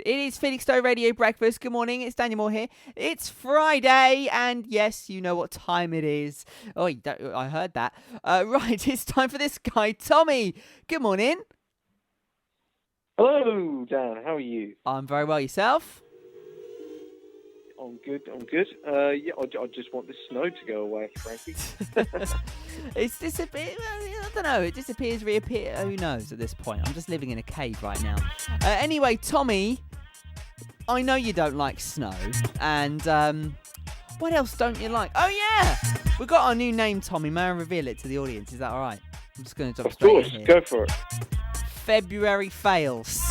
It is Felixstowe Radio Breakfast. Good morning, it's Daniel Moore here. It's Friday, and yes, you know what time it is. Oh, I heard that. Right, it's time for this guy, Tommy. Good morning. Hello, Dan. How are you? I'm very well. Yourself? I'm good. I just want this snow to go away, frankly. It's disappeared. I don't know. It disappears, reappears. Who knows at this point? I'm just living in a cave right now. Anyway, Tommy, I know you don't like snow. And what else don't you like? Oh, yeah. We've got our new name, Tommy. May I reveal it to the audience? Is that all right? I'm just going to jump straight in here. Of course. Go for it. February fails.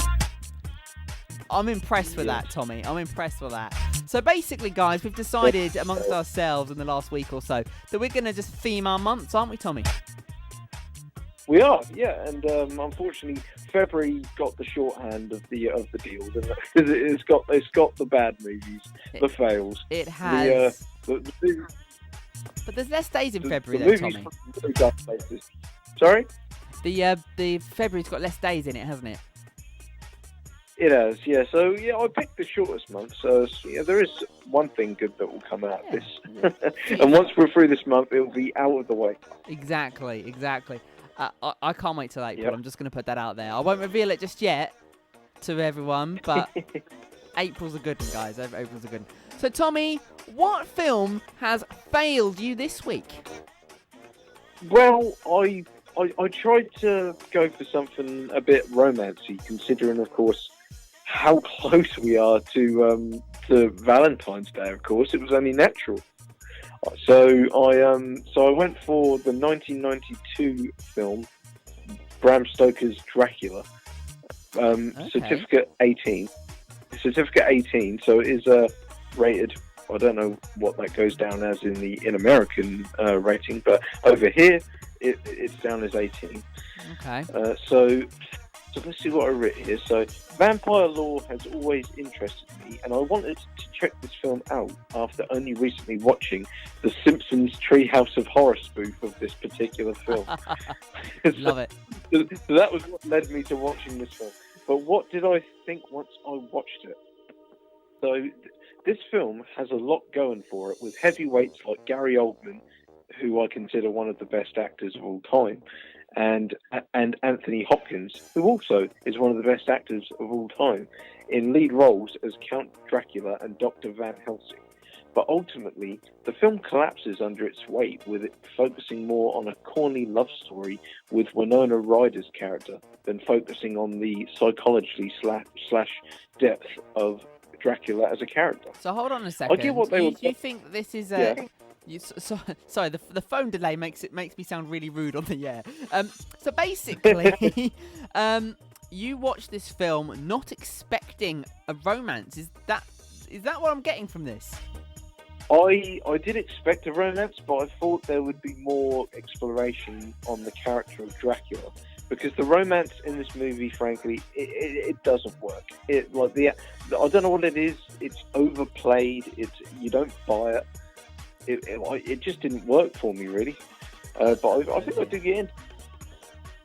I'm impressed with that, Tommy. I'm impressed with that. So basically, guys, we've decided amongst ourselves in the last week or so that we're going to just theme our months, aren't we, Tommy? We are, yeah. And unfortunately, February got the shorthand of the deal. It's got the bad movies, the fails. It has. But there's less days in February, though, Tommy. Sorry? The February's got less days in it, hasn't it? It has, yeah. So, yeah, I picked the shortest month. So, yeah, there is one thing good that will come out of this. And once we're through this month, it'll be out of the way. Exactly. I can't wait till April. Yep. I'm just going to put that out there. I won't reveal it just yet to everyone, but April's a good one, guys. April's a good one. So, Tommy, what film has failed you this week? Well, I tried to go for something a bit romancy, considering, of course, how close we are to Valentine's Day. Of course, it was only natural. So I went for the 1992 film Bram Stoker's Dracula, Certificate 18. Certificate 18. So it is rated. I don't know what that goes down as in American rating, but over here it's down as 18. Okay. So let's see what I wrote here. So, vampire lore has always interested me, and I wanted to check this film out after only recently watching The Simpsons Treehouse of Horror spoof of this particular film. Love it. So that was what led me to watching this film. But what did I think once I watched it? So, this film has a lot going for it, with heavyweights like Gary Oldman, who I consider one of the best actors of all time, and Anthony Hopkins, who also is one of the best actors of all time, in lead roles as Count Dracula and Dr. Van Helsing. But ultimately, the film collapses under its weight, with it focusing more on a corny love story with Winona Ryder's character than focusing on the psychology slash depth of Dracula as a character. So hold on a second. I get what you think this is a... Yeah. Sorry, the phone delay makes me sound really rude on the air. So basically, you watched this film not expecting a romance. Is that what I'm getting from this? I did expect a romance, but I thought there would be more exploration on the character of Dracula, because the romance in this movie, frankly, it doesn't work. I don't know what it is. It's overplayed. You don't buy it. It just didn't work for me, really. But I think I do get in.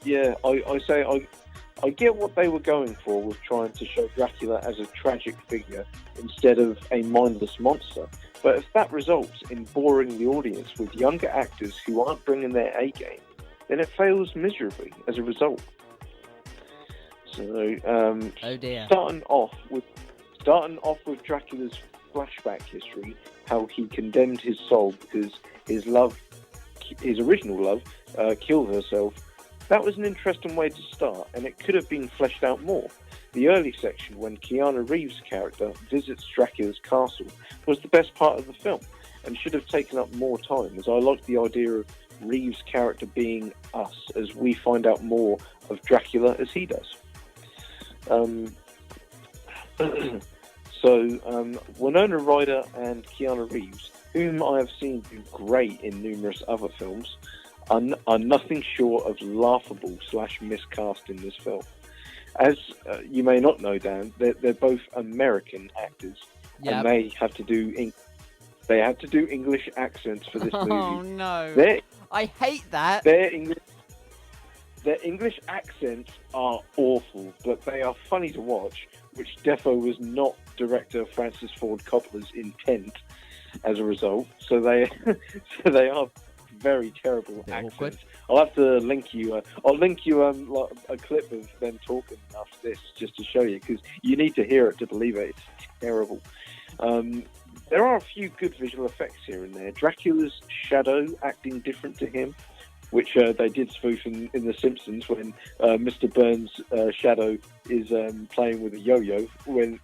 Yeah, I get what they were going for with trying to show Dracula as a tragic figure instead of a mindless monster. But if that results in boring the audience with younger actors who aren't bringing their A game, then it fails miserably as a result. So, oh dear. Starting off with Dracula's flashback history, how he condemned his soul because his original love, killed herself. That was an interesting way to start, and it could have been fleshed out more. The early section, when Keanu Reeves' character visits Dracula's castle, was the best part of the film, and should have taken up more time, as I liked the idea of Reeves' character being us, as we find out more of Dracula as he does. So, Winona Ryder and Keanu Reeves, whom I have seen do great in numerous other films, are nothing short of laughable / miscast in this film. As you may not know, Dan, they're both American actors, and they have to do English accents for this movie. Oh no! I hate that. Their English accents are awful, but they are funny to watch. which defo was not director Francis Ford Coppola's intent as a result. So they are very terrible accents. Awkward. I'll have to link you. I'll link you like a clip of them talking after this, just to show you, because you need to hear it to believe it. It's terrible. There are a few good visual effects here and there. Dracula's shadow acting different to him, which they did spoof in The Simpsons when Mr. Burns' shadow is playing with a yo-yo when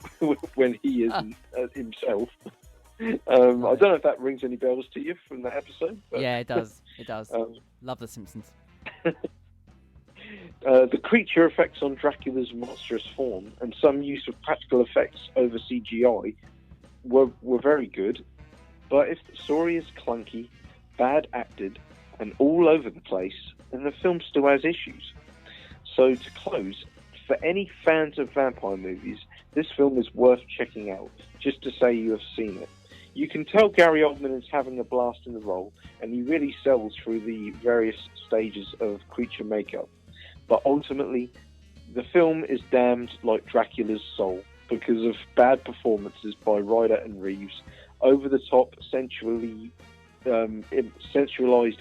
he isn't himself. I don't know if that rings any bells to you from that episode. But, yeah, it does. It does. Love The Simpsons. The creature effects on Dracula's monstrous form and some use of practical effects over CGI were very good. But if the story is clunky, bad acted, and all over the place, then the film still has issues. So to close, for any fans of vampire movies, this film is worth checking out, just to say you have seen it. You can tell Gary Oldman is having a blast in the role, and he really sells through the various stages of creature makeup. But ultimately, the film is damned like Dracula's soul because of bad performances by Ryder and Reeves, over-the-top, sensualized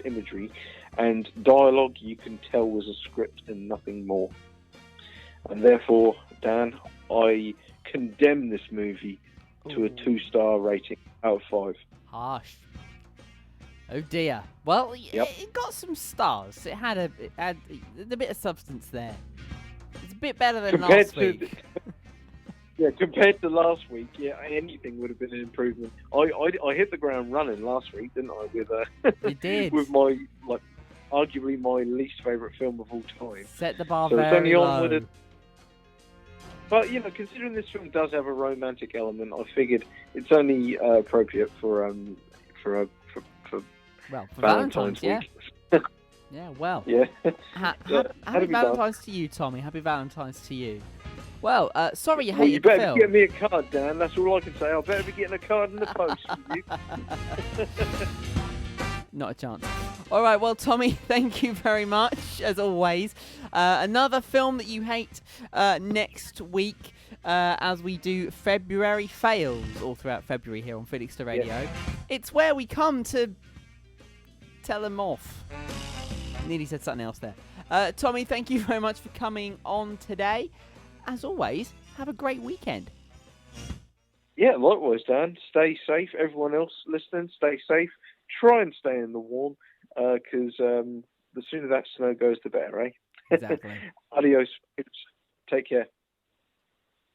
imagery, and dialogue you can tell was a script and nothing more. And therefore, Dan, I condemn this movie to a 2-star rating out of 5. Harsh. Oh dear. Well, Yep. it got some stars. It had a bit of substance there. It's a bit better than last week. Compared to last week, anything would have been an improvement. I hit the ground running last week, didn't I? With You did. with my arguably my least favourite film of all time. Set the bar So it's very only low. onward. But considering this film does have a romantic element, I figured it's only appropriate for Valentine's week. Yeah, well. Yeah. Happy Valentine's to you, Tommy. Happy Valentine's to you. Well, sorry you Well, you hated the better film. get me a card, Dan. That's all I can say. I better be getting a card in the post from you. Not a chance. All right, well, Tommy, thank you very much, as always. Another film that you hate next week as we do February Fails all throughout February here on Felixstowe Radio. Yeah. It's where we come to tell them off. Nearly said something else there. Tommy, thank you very much for coming on today. As always, have a great weekend. Yeah, likewise, Dan. Stay safe. Everyone else listening, stay safe. Try and stay in the warm, because the sooner that snow goes, the better, eh? Exactly. Adios. Take care.